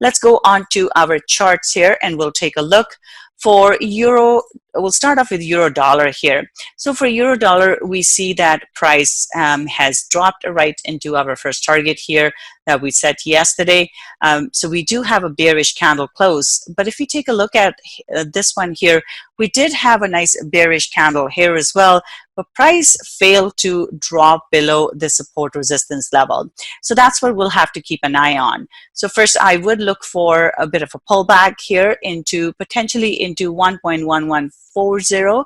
Let's go on to our charts here and we'll take a look. For euro, we'll start off with euro dollar here. So for euro dollar, we see that price has dropped right into our first target here that we set yesterday. So we do have a bearish candle close. But if you take a look at this one here, we did have a nice bearish candle here as well, but price failed to drop below the support resistance level. So that's what we'll have to keep an eye on. So first, I would look for a bit of a pullback here into potentially into 1.1140.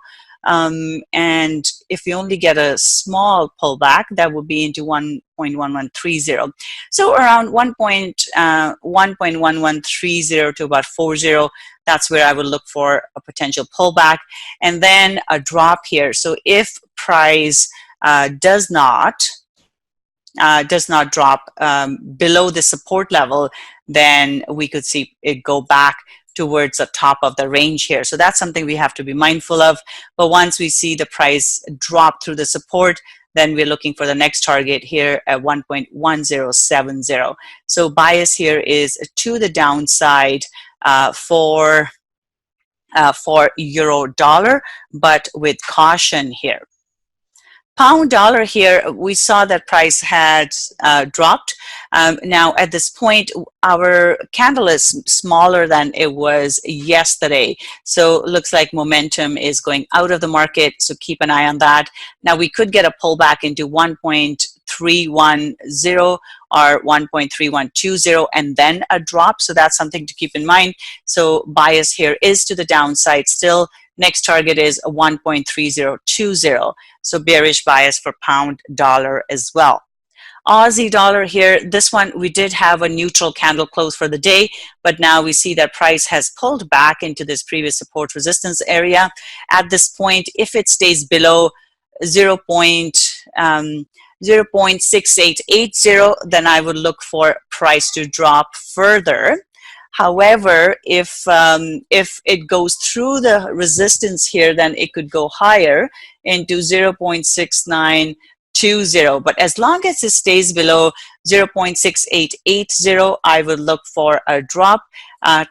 And if we only get a small pullback, that would be into 1.1130. So around 1.1130 to about 40, that's where I would look for a potential pullback, and then a drop here. So if price does not drop below the support level, then we could see it go back towards the top of the range here. So that's something we have to be mindful of. But once we see the price drop through the support, then we're looking for the next target here at 1.1070. So bias here is to the downside for euro dollar, but with caution here. Pound dollar here, we saw that price had dropped. Now at this point, our candle is smaller than it was yesterday. So it looks like momentum is going out of the market. So keep an eye on that. Now we could get a pullback into 1.310 or 1.3120 and then a drop. So that's something to keep in mind. So bias here is to the downside still. Next target is 1.3020. So bearish bias for pound dollar as well. Aussie dollar here, this one we did have a neutral candle close for the day, but now we see that price has pulled back into this previous support resistance area. At this point, if it stays below 0.6880, then I would look for price to drop further. However, if it goes through the resistance here, then it could go higher into 0.6920. But as long as it stays below 0.6880, I would look for a drop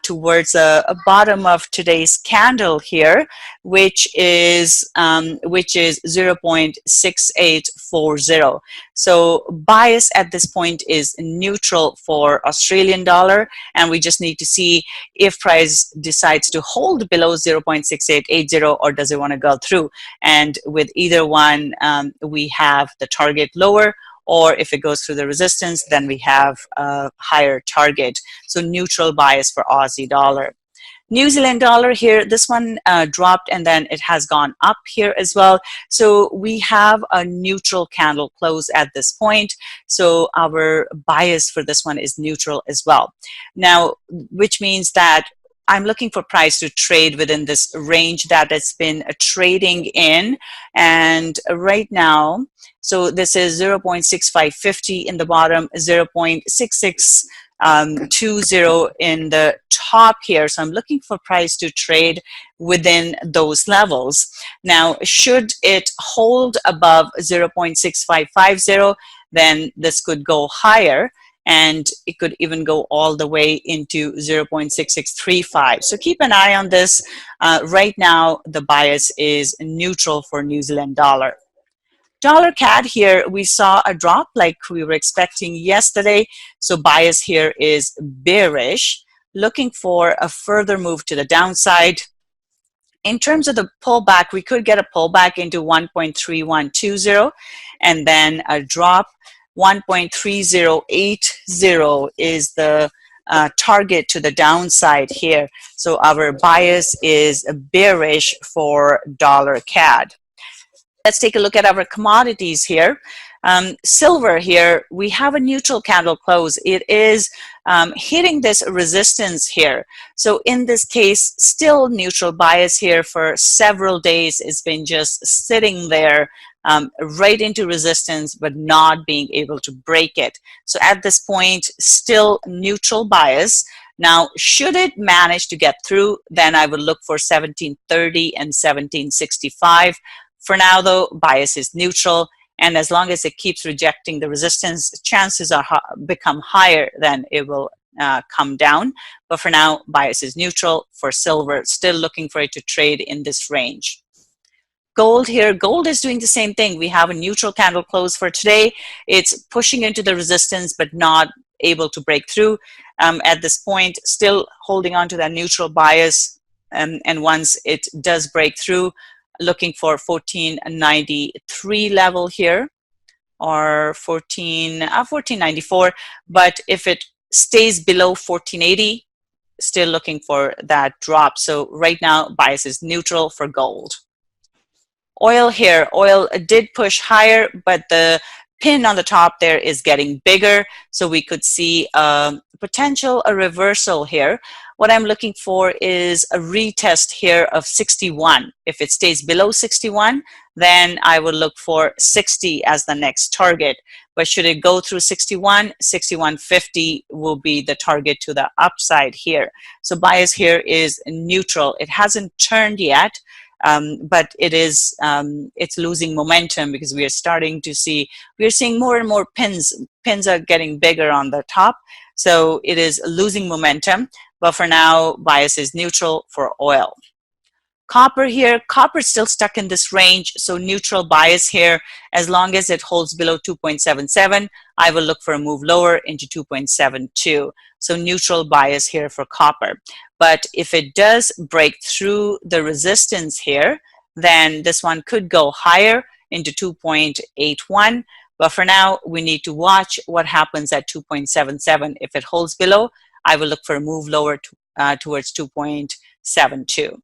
towards a bottom of today's candle here, which is 0.6840. So bias at this point is neutral for Australian dollar, and we just need to see if price decides to hold below 0.6880 or does it want to go through. And with either one, we have the target lower, or if it goes through the resistance, then we have a higher target. So neutral bias for Aussie dollar. New Zealand dollar here, this one dropped and then it has gone up here as well. So we have a neutral candle close at this point. So our bias for this one is neutral as well. Now, which means that I'm looking for price to trade within this range that it's been trading in. And right now, so this is 0.6550 in the bottom, 0.6620 in the top here. So I'm looking for price to trade within those levels. Now, should it hold above 0.6550, then this could go higher, and it could even go all the way into 0.6635. So keep an eye on this. Right now, the bias is neutral for New Zealand dollar. Dollar CAD here, we saw a drop like we were expecting yesterday. So bias here is bearish, looking for a further move to the downside. In terms of the pullback, we could get a pullback into 1.3120 and then a drop. 1.3080 is the target to the downside here. So our bias is bearish for dollar CAD. Let's take a look at our commodities here. Silver here, we have a neutral candle close. It is hitting this resistance here. So in this case, still neutral bias here for several days. It's been just sitting there right into resistance, but not being able to break it. So at this point, still neutral bias. Now, should it manage to get through, then I would look for 1730 and 1765. For now, though, bias is neutral, and as long as it keeps rejecting the resistance, chances are become higher than it will come down. But for now, bias is neutral for silver, still looking for it to trade in this range. Gold here, gold is doing the same thing. We have a neutral candle close for today. It's pushing into the resistance, but not able to break through at this point, still holding on to that neutral bias. And once it does break through, looking for 1493 level here, or 1494. But if it stays below 1480, still looking for that drop. So right now, bias is neutral for gold. Oil here, oil did push higher, but the pin on the top there is getting bigger, so we could see a reversal here. What I'm looking for is a retest here of 61. If it stays below 61, then I would look for 60 as the next target. But should it go through 61, 61.50 will be the target to the upside here. So bias here is neutral. It hasn't turned yet. But it is it's losing momentum because we are starting to see, we are seeing more and more pins are getting bigger on the top, so it is losing momentum. But for now, bias is neutral for oil. Copper here, copper is still stuck in this range, so neutral bias here. As long as it holds below 2.77, I will look for a move lower into 2.72. So neutral bias here for copper. But if it does break through the resistance here, then this one could go higher into 2.81. But for now, we need to watch what happens at 2.77. If it holds below, I will look for a move lower towards 2.72.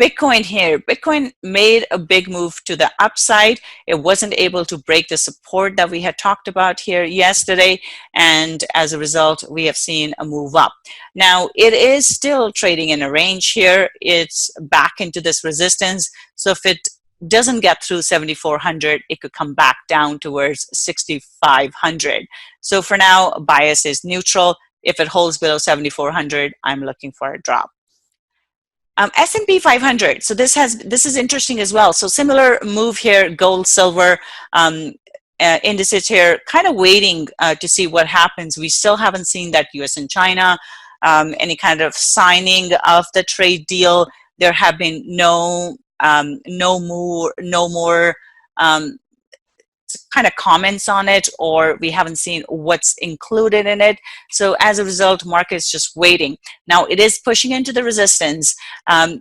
Bitcoin here, Bitcoin made a big move to the upside. It wasn't able to break the support that we had talked about here yesterday, and as a result, we have seen a move up. Now, it is still trading in a range here. It's back into this resistance, so if it doesn't get through 7,400, it could come back down towards 6,500. So for now, bias is neutral. If it holds below 7,400, I'm looking for a drop. S&P 500, so this is interesting as well. So similar move here, gold, silver, indices here, kind of waiting to see what happens. We still haven't seen that US and China, any kind of signing of the trade deal. There have been no more kind of comments on it, or we haven't seen what's included in it. So as a result, market is just waiting. Now it is pushing into the resistance.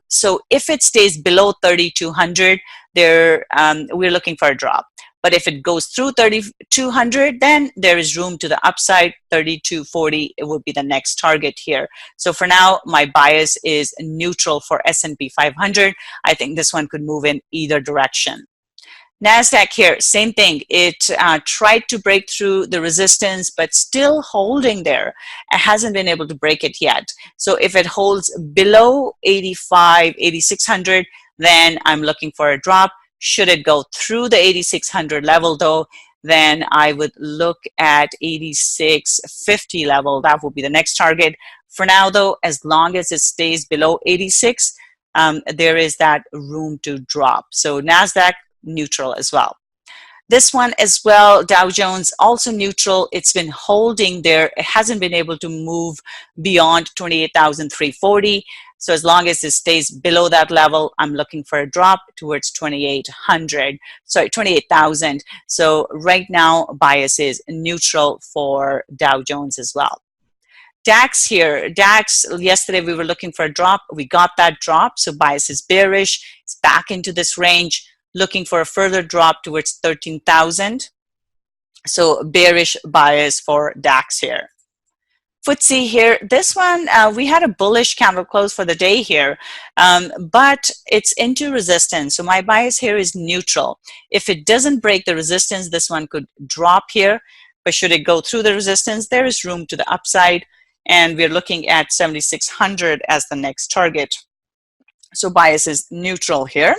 So if it stays below 3,200, we're looking for a drop. But if it goes through 3,200, then there is room to the upside. 3,240, it would be the next target here. So for now, my bias is neutral for S&P 500. I think this one could move in either direction. Nasdaq here, same thing. It tried to break through the resistance, but still holding there. It hasn't been able to break it yet. So if it holds below 85, 8,600, then I'm looking for a drop. Should it go through the 8,600 level though, then I would look at 86.50 level. That will be the next target. For now though, as long as it stays below 86, there is that room to drop. So Nasdaq, neutral as well. This one as well, Dow Jones, also neutral. It's been holding there. It hasn't been able to move beyond 28,340. So as long as it stays below that level, I'm looking for a drop towards 28,000. So right now, bias is neutral for Dow Jones as well. DAX here, DAX, yesterday we were looking for a drop. We got that drop, so bias is bearish. It's back into this range, looking for a further drop towards 13,000. So bearish bias for DAX here. FTSE here, this one, we had a bullish candle close for the day here, but it's into resistance. So my bias here is neutral. If it doesn't break the resistance, this one could drop here. But should it go through the resistance, there is room to the upside. And we're looking at 7,600 as the next target. So bias is neutral here.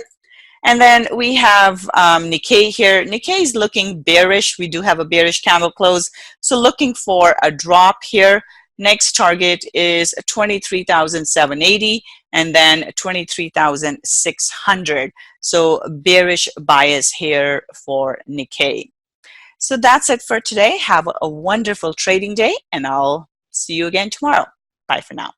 And then we have Nikkei here. Nikkei is looking bearish. We do have a bearish candle close. So looking for a drop here. Next target is 23,780 and then 23,600. So bearish bias here for Nikkei. So that's it for today. Have a wonderful trading day, and I'll See you again tomorrow. Bye for now.